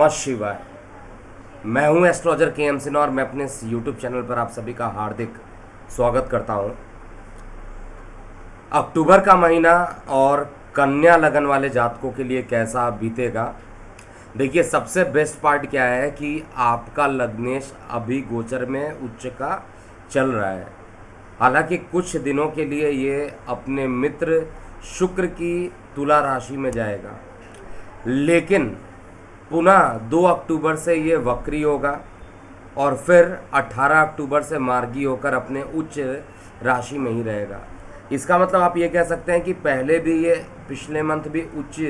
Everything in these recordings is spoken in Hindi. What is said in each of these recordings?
नमः शिवाय। मैं हूं एस्ट्रोलॉजर के एम सिन्हा और मैं अपने इस यूट्यूब चैनल पर आप सभी का हार्दिक स्वागत करता हूं। अक्टूबर का महीना और कन्या लगन वाले जातकों के लिए कैसा बीतेगा। देखिए, सबसे बेस्ट पार्ट क्या है कि आपका लग्नेश अभी गोचर में उच्च का चल रहा है। हालांकि कुछ दिनों के लिए ये अपने मित्र शुक्र की तुला राशि में जाएगा, लेकिन पुनः 2 अक्टूबर से ये वक्री होगा और फिर 18 अक्टूबर से मार्गी होकर अपने उच्च राशि में ही रहेगा। इसका मतलब आप ये कह सकते हैं कि पहले भी ये पिछले मंथ भी उच्च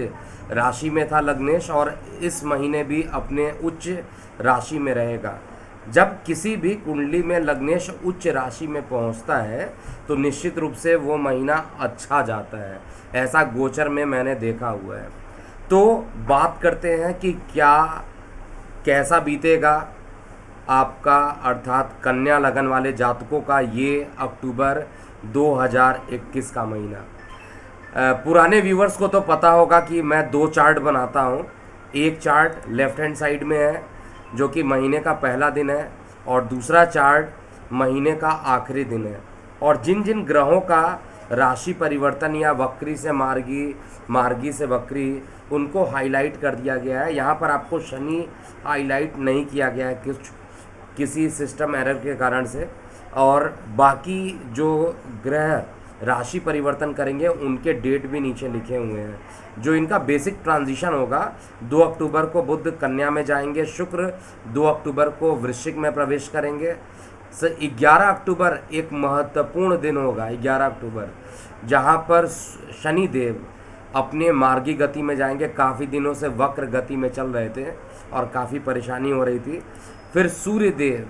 राशि में था लग्नेश, और इस महीने भी अपने उच्च राशि में रहेगा। जब किसी भी कुंडली में लग्नेश उच्च राशि में पहुंचता है तो निश्चित रूप से वो महीना अच्छा जाता है। ऐसा गोचर में मैंने देखा हुआ है। तो बात करते हैं कि कैसा बीतेगा आपका, अर्थात कन्या लगन वाले जातकों का ये अक्टूबर 2021 का महीना। पुराने व्यूवर्स को तो पता होगा कि मैं 2 चार्ट बनाता हूँ। एक चार्ट लेफ्ट हैंड साइड में है जो कि महीने का पहला दिन है, और दूसरा चार्ट महीने का आखिरी दिन है। और जिन जिन ग्रहों का राशि परिवर्तन या वक्री से मार्गी, मार्गी से वक्री, उनको हाईलाइट कर दिया गया है। यहाँ पर आपको शनि हाईलाइट नहीं किया गया है किसी सिस्टम एरर के कारण से, और बाकी जो ग्रह राशि परिवर्तन करेंगे उनके डेट भी नीचे लिखे हुए हैं। जो इनका बेसिक ट्रांजिशन होगा, 2 अक्टूबर को बुध कन्या में जाएंगे, शुक्र 2 अक्टूबर को वृश्चिक में प्रवेश करेंगे। 11 अक्टूबर एक महत्वपूर्ण दिन होगा, 11 अक्टूबर, जहाँ पर शनि देव अपने मार्गी गति में जाएंगे। काफ़ी दिनों से वक्र गति में चल रहे थे और काफ़ी परेशानी हो रही थी। फिर सूर्य देव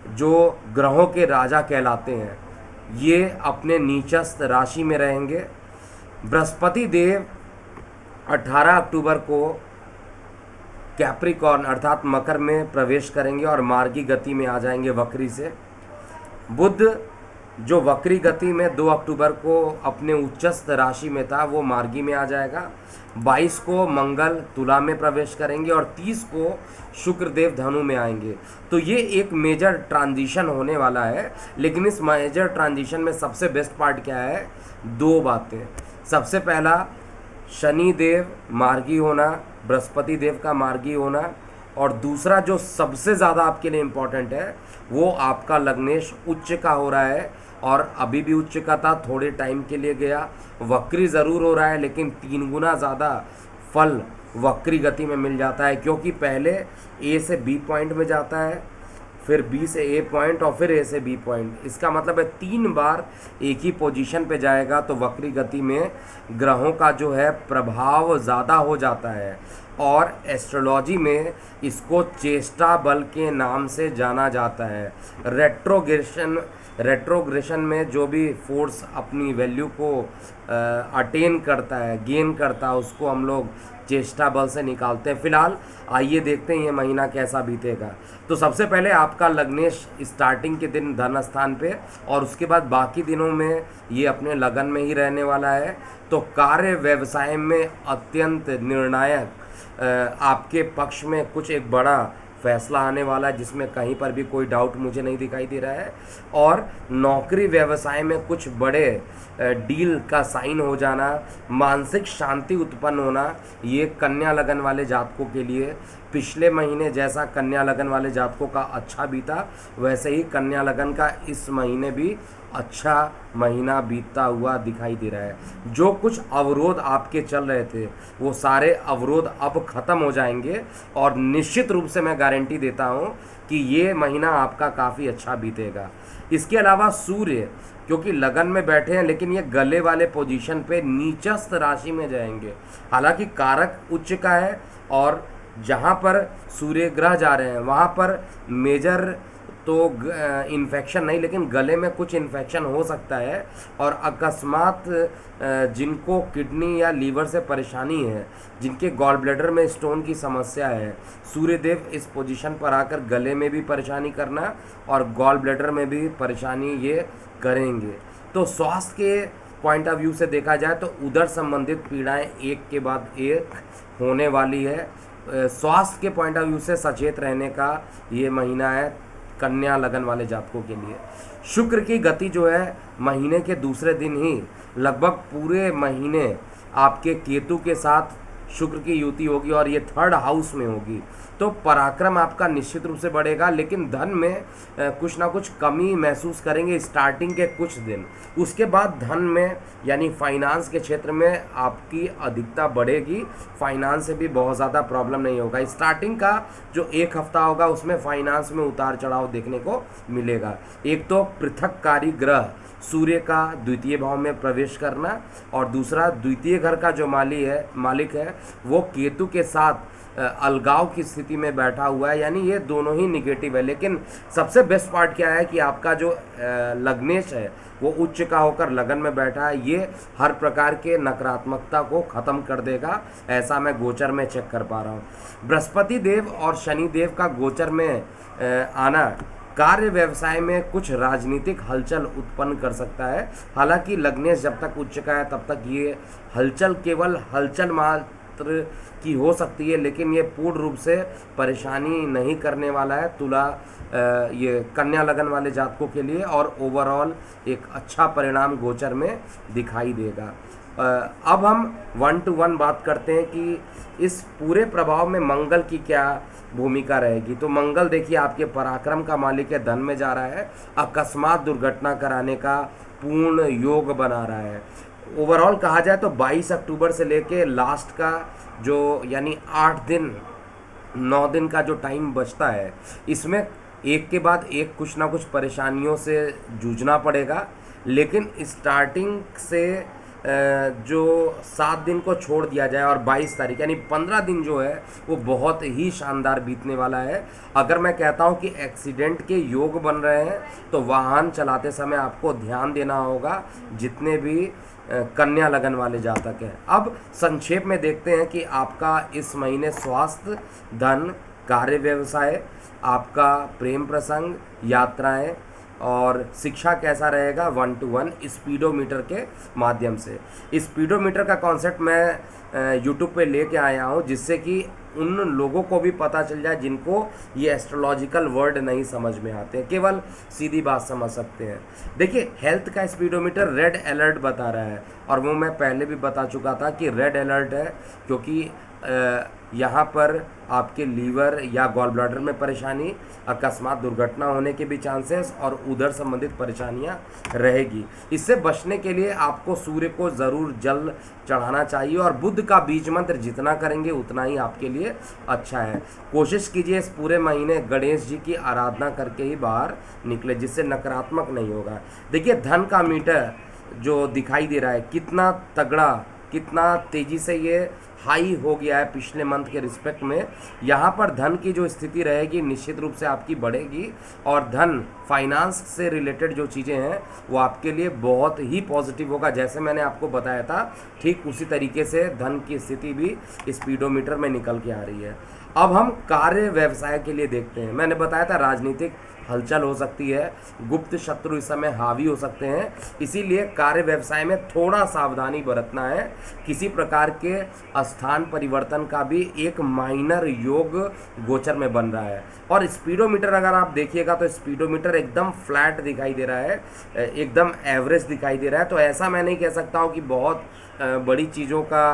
जो ग्रहों के राजा कहलाते हैं, ये अपने नीचस्थ राशि में रहेंगे। बृहस्पति देव 18 अक्टूबर को कैप्रिकॉर्न अर्थात मकर में प्रवेश करेंगे और मार्गी गति में आ जाएंगे वक्री से। बुध जो वक्री गति में 2 अक्टूबर को अपने उच्चस्थ राशि में था, वो मार्गी में आ जाएगा। 22 को मंगल तुला में प्रवेश करेंगे और 30 को शुक्रदेव धनु में आएंगे। तो ये एक मेजर ट्रांजिशन होने वाला है। लेकिन इस मेजर ट्रांजिशन में सबसे बेस्ट पार्ट क्या है? 2 बातें। सबसे पहला, शनि देव मार्गी होना, बृहस्पति देव का मार्गी होना, और दूसरा जो सबसे ज़्यादा आपके लिए इम्पोर्टेंट है, वो आपका लग्नेश उच्च का हो रहा है। और अभी भी उच्च का था, थोड़े टाइम के लिए गया, वक्री ज़रूर हो रहा है, लेकिन 3 गुना ज़्यादा फल वक्री गति में मिल जाता है, क्योंकि पहले ए से बी पॉइंट में जाता है, फिर बी से ए पॉइंट और फिर ए से बी पॉइंट। इसका मतलब है 3 बार एक ही पोजीशन पे जाएगा। तो वक्री गति में ग्रहों का जो है प्रभाव ज़्यादा हो जाता है, और एस्ट्रोलॉजी में इसको चेष्टा बल के नाम से जाना जाता है। रेट्रोग्रेशन में जो भी फोर्स अपनी वैल्यू को अटेन करता है, गेन करता है, उसको हम लोग चेष्टा बल से निकालते हैं। फिलहाल आइए देखते हैं ये महीना कैसा बीतेगा। तो सबसे पहले आपका लग्नेश स्टार्टिंग के दिन धन स्थान पे, और उसके बाद बाकी दिनों में ये अपने लगन में ही रहने वाला है। तो कार्य व्यवसाय में अत्यंत निर्णायक आपके पक्ष में कुछ एक बड़ा फैसला आने वाला है, जिसमें कहीं पर भी कोई डाउट मुझे नहीं दिखाई दे रहा है। और नौकरी व्यवसाय में कुछ बड़े डील का साइन हो जाना, मानसिक शांति उत्पन्न होना, ये कन्या लगन वाले जातकों के लिए पिछले महीने जैसा कन्या लगन वाले जातकों का अच्छा बीता, वैसे ही कन्या लगन का इस महीने भी अच्छा महीना बीतता हुआ दिखाई दे रहा है। जो कुछ अवरोध आपके चल रहे थे, वो सारे अवरोध अब ख़त्म हो जाएंगे, और निश्चित रूप से मैं गारंटी देता हूँ कि ये महीना आपका काफ़ी अच्छा बीतेगा। इसके अलावा सूर्य क्योंकि लगन में बैठे हैं, लेकिन ये गले वाले पोजीशन पे नीचस्थ राशि में जाएंगे। हालांकि कारक उच्च का है, और जहाँ पर सूर्य ग्रह जा रहे हैं वहाँ पर मेजर तो इन्फेक्शन नहीं, लेकिन गले में कुछ इन्फेक्शन हो सकता है। और अकस्मात जिनको किडनी या लीवर से परेशानी है, जिनके गॉल ब्लैडर में स्टोन की समस्या है, सूर्यदेव इस पोजीशन पर आकर गले में भी परेशानी करना और गॉल ब्लैडर में भी परेशानी ये करेंगे। तो स्वास्थ्य के पॉइंट ऑफ व्यू से देखा जाए तो उदर संबंधित पीड़ाएं एक के बाद एक होने वाली है। स्वास्थ्य के पॉइंट ऑफ व्यू से सचेत रहने का ये महीना है कन्या लगन वाले जातकों के लिए। शुक्र की गति जो है महीने के दूसरे दिन ही लगभग पूरे महीने आपके केतु के साथ शुक्र की युति होगी और ये थर्ड हाउस में होगी, तो पराक्रम आपका निश्चित रूप से बढ़ेगा, लेकिन धन में कुछ ना कुछ कमी महसूस करेंगे स्टार्टिंग के कुछ दिन। उसके बाद धन में यानी फाइनेंस के क्षेत्र में आपकी अधिकता बढ़ेगी, फाइनेंस से भी बहुत ज़्यादा प्रॉब्लम नहीं होगा। स्टार्टिंग का जो एक हफ्ता होगा उसमें फाइनेंस में उतार चढ़ाव देखने को मिलेगा। एक तो पृथककारी ग्रह सूर्य का द्वितीय भाव में प्रवेश करना, और दूसरा द्वितीय घर का जो मालिक है वो केतु के साथ अलगाव की स्थिति में बैठा हुआ है, यानी ये दोनों ही निगेटिव है। लेकिन सबसे बेस्ट पार्ट क्या है कि आपका जो लग्नेश है वो उच्च का होकर लगन में बैठा है, ये हर प्रकार के नकारात्मकता को ख़त्म कर देगा, ऐसा मैं गोचर में चेक कर पा रहा हूँ। बृहस्पति देव और शनि देव का गोचर में आना कार्य व्यवसाय में कुछ राजनीतिक हलचल उत्पन्न कर सकता है। हालांकि लग्नेश जब तक उच्च का है तब तक ये हलचल केवल हलचल मात्र की हो सकती है, लेकिन ये पूर्ण रूप से परेशानी नहीं करने वाला है ये कन्या लगन वाले जातकों के लिए, और ओवरऑल एक अच्छा परिणाम गोचर में दिखाई देगा। अब हम 1 to 1 बात करते हैं कि इस पूरे प्रभाव में मंगल की क्या भूमिका रहेगी। तो मंगल देखिए आपके पराक्रम का मालिक है, धन में जा रहा है, अकस्मात दुर्घटना कराने का पूर्ण योग बना रहा है। ओवरऑल कहा जाए तो 22 अक्टूबर से लेके लास्ट का जो यानी 8 दिन 9 दिन का जो टाइम बचता है, इसमें एक के बाद एक कुछ ना कुछ परेशानियों से जूझना पड़ेगा। लेकिन स्टार्टिंग से जो 7 दिन को छोड़ दिया जाए और 22 तारीख यानी 15 दिन जो है वो बहुत ही शानदार बीतने वाला है। अगर मैं कहता हूँ कि एक्सीडेंट के योग बन रहे हैं तो वाहन चलाते समय आपको ध्यान देना होगा, जितने भी कन्या लगन वाले जातक हैं। अब संक्षेप में देखते हैं कि आपका इस महीने स्वास्थ्य, धन, कार्य व्यवसाय, आपका प्रेम प्रसंग, यात्राएं और शिक्षा कैसा रहेगा 1 to 1 स्पीडोमीटर के माध्यम से। स्पीडोमीटर का कॉन्सेप्ट मैं यूट्यूब पे लेके आया हूँ, जिससे कि उन लोगों को भी पता चल जाए जिनको ये एस्ट्रोलॉजिकल वर्ड नहीं समझ में आते, केवल सीधी बात समझ सकते हैं। देखिए हेल्थ का स्पीडोमीटर रेड अलर्ट बता रहा है, और वो मैं पहले भी बता चुका था कि रेड अलर्ट है क्योंकि यहाँ पर आपके लीवर या गॉल ब्लैडर में परेशानी, अकस्मात दुर्घटना होने के भी चांसेस और उधर संबंधित परेशानियाँ रहेगी। इससे बचने के लिए आपको सूर्य को ज़रूर जल चढ़ाना चाहिए, और बुध का बीज मंत्र जितना करेंगे उतना ही आपके लिए अच्छा है। कोशिश कीजिए इस पूरे महीने गणेश जी की आराधना करके ही बाहर निकले, जिससे नकारात्मक नहीं होगा। देखिए धन का मीटर जो दिखाई दे रहा है कितना तगड़ा, कितना तेज़ी से ये हाई हो गया है पिछले मंथ के रिस्पेक्ट में। यहाँ पर धन की जो स्थिति रहेगी निश्चित रूप से आपकी बढ़ेगी, और धन फाइनेंस से रिलेटेड जो चीज़ें हैं वो आपके लिए बहुत ही पॉजिटिव होगा। जैसे मैंने आपको बताया था ठीक उसी तरीके से धन की स्थिति भी स्पीडोमीटर में निकल के आ रही है। अब हम कार्य व्यवसाय के लिए देखते हैं। मैंने बताया था राजनीतिक हलचल हो सकती है, गुप्त शत्रु इस समय हावी हो सकते हैं, इसीलिए कार्य व्यवसाय में थोड़ा सावधानी बरतना है। किसी प्रकार के स्थान परिवर्तन का भी एक माइनर योग गोचर में बन रहा है। और स्पीडोमीटर अगर आप देखिएगा तो स्पीडोमीटर एकदम फ्लैट दिखाई दे रहा है, एकदम एवरेज दिखाई दे रहा है। तो ऐसा मैं नहीं कह सकता हूँ कि बहुत बड़ी चीज़ों का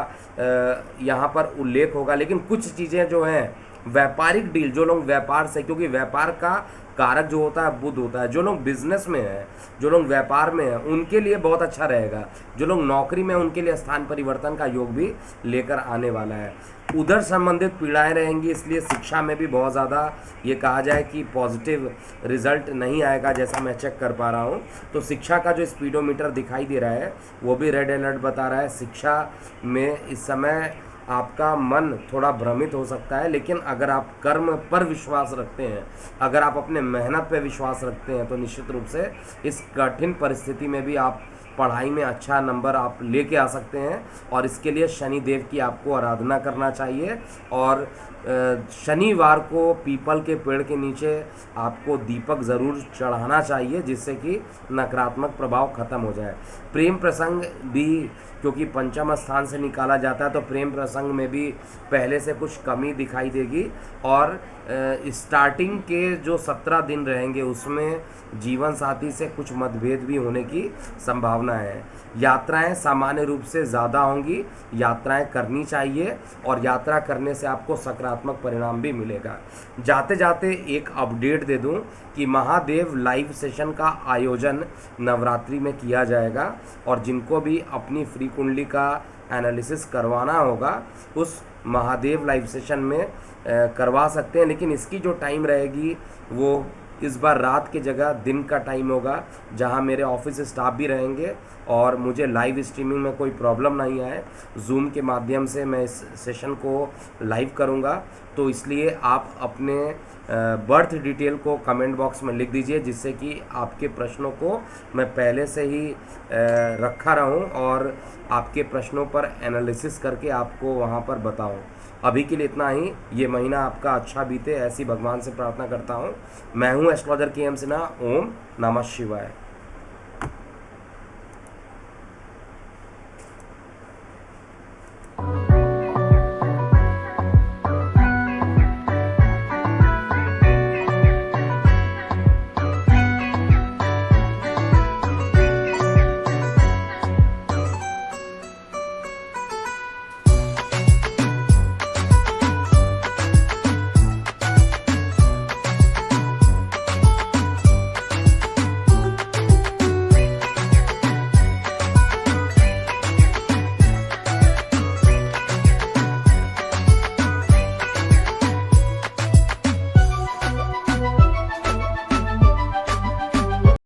यहाँ पर उल्लेख होगा, लेकिन कुछ चीज़ें जो हैं व्यापारिक डील, जो लोग व्यापार से, क्योंकि व्यापार का कारक जो होता है बुध होता है, जो लोग बिजनेस में हैं, जो लोग व्यापार में हैं उनके लिए बहुत अच्छा रहेगा। जो लोग नौकरी में हैं उनके लिए स्थान परिवर्तन का योग भी लेकर आने वाला है। उधर संबंधित पीड़ाएं रहेंगी, इसलिए शिक्षा में भी बहुत ज़्यादा ये कहा जाए कि पॉजिटिव रिजल्ट नहीं आएगा, जैसा मैं चेक कर पा रहा हूँ। तो शिक्षा का जो स्पीडोमीटर दिखाई दे रहा है वो भी रेड अलर्ट बता रहा है। शिक्षा में इस समय आपका मन थोड़ा भ्रमित हो सकता है, लेकिन अगर आप कर्म पर विश्वास रखते हैं, अगर आप अपने मेहनत पर विश्वास रखते हैं, तो निश्चित रूप से इस कठिन परिस्थिति में भी आप पढ़ाई में अच्छा नंबर आप लेके आ सकते हैं। और इसके लिए शनि देव की आपको आराधना करना चाहिए, और शनिवार को पीपल के पेड़ के नीचे आपको दीपक ज़रूर चढ़ाना चाहिए, जिससे कि नकारात्मक प्रभाव खत्म हो जाए। प्रेम प्रसंग भी क्योंकि पंचम स्थान से निकाला जाता है, तो प्रेम प्रसंग प्रसंग में भी पहले से कुछ कमी दिखाई देगी। और स्टार्टिंग के जो 17 दिन रहेंगे उसमें जीवन साथी से कुछ मतभेद भी होने की संभावना है। यात्राएं सामान्य रूप से ज़्यादा होंगी, यात्राएं करनी चाहिए और यात्रा करने से आपको सकारात्मक परिणाम भी मिलेगा। जाते जाते एक अपडेट दे दूं कि महादेव लाइव सेशन का आयोजन नवरात्रि में किया जाएगा और जिनको भी अपनी फ्री कुंडली का एनालिसिस करवाना होगा उस महादेव लाइव सेशन में करवा सकते हैं। लेकिन इसकी जो टाइम रहेगी वो इस बार रात की जगह दिन का टाइम होगा, जहां मेरे ऑफिस स्टाफ भी रहेंगे और मुझे लाइव स्ट्रीमिंग में कोई प्रॉब्लम नहीं आए। जूम के माध्यम से मैं इस सेशन को लाइव करूंगा, तो इसलिए आप अपने बर्थ डिटेल को कमेंट बॉक्स में लिख दीजिए, जिससे कि आपके प्रश्नों को मैं पहले से ही रखा रहूं और आपके प्रश्नों पर एनालिसिस करके आपको वहां पर बताऊं। अभी के लिए इतना ही। ये महीना आपका अच्छा बीते, ऐसी भगवान से प्रार्थना करता हूँ। मैं हूँ एस्ट्रोलॉजर के एम सिन्हा। ओम नमः शिवाय।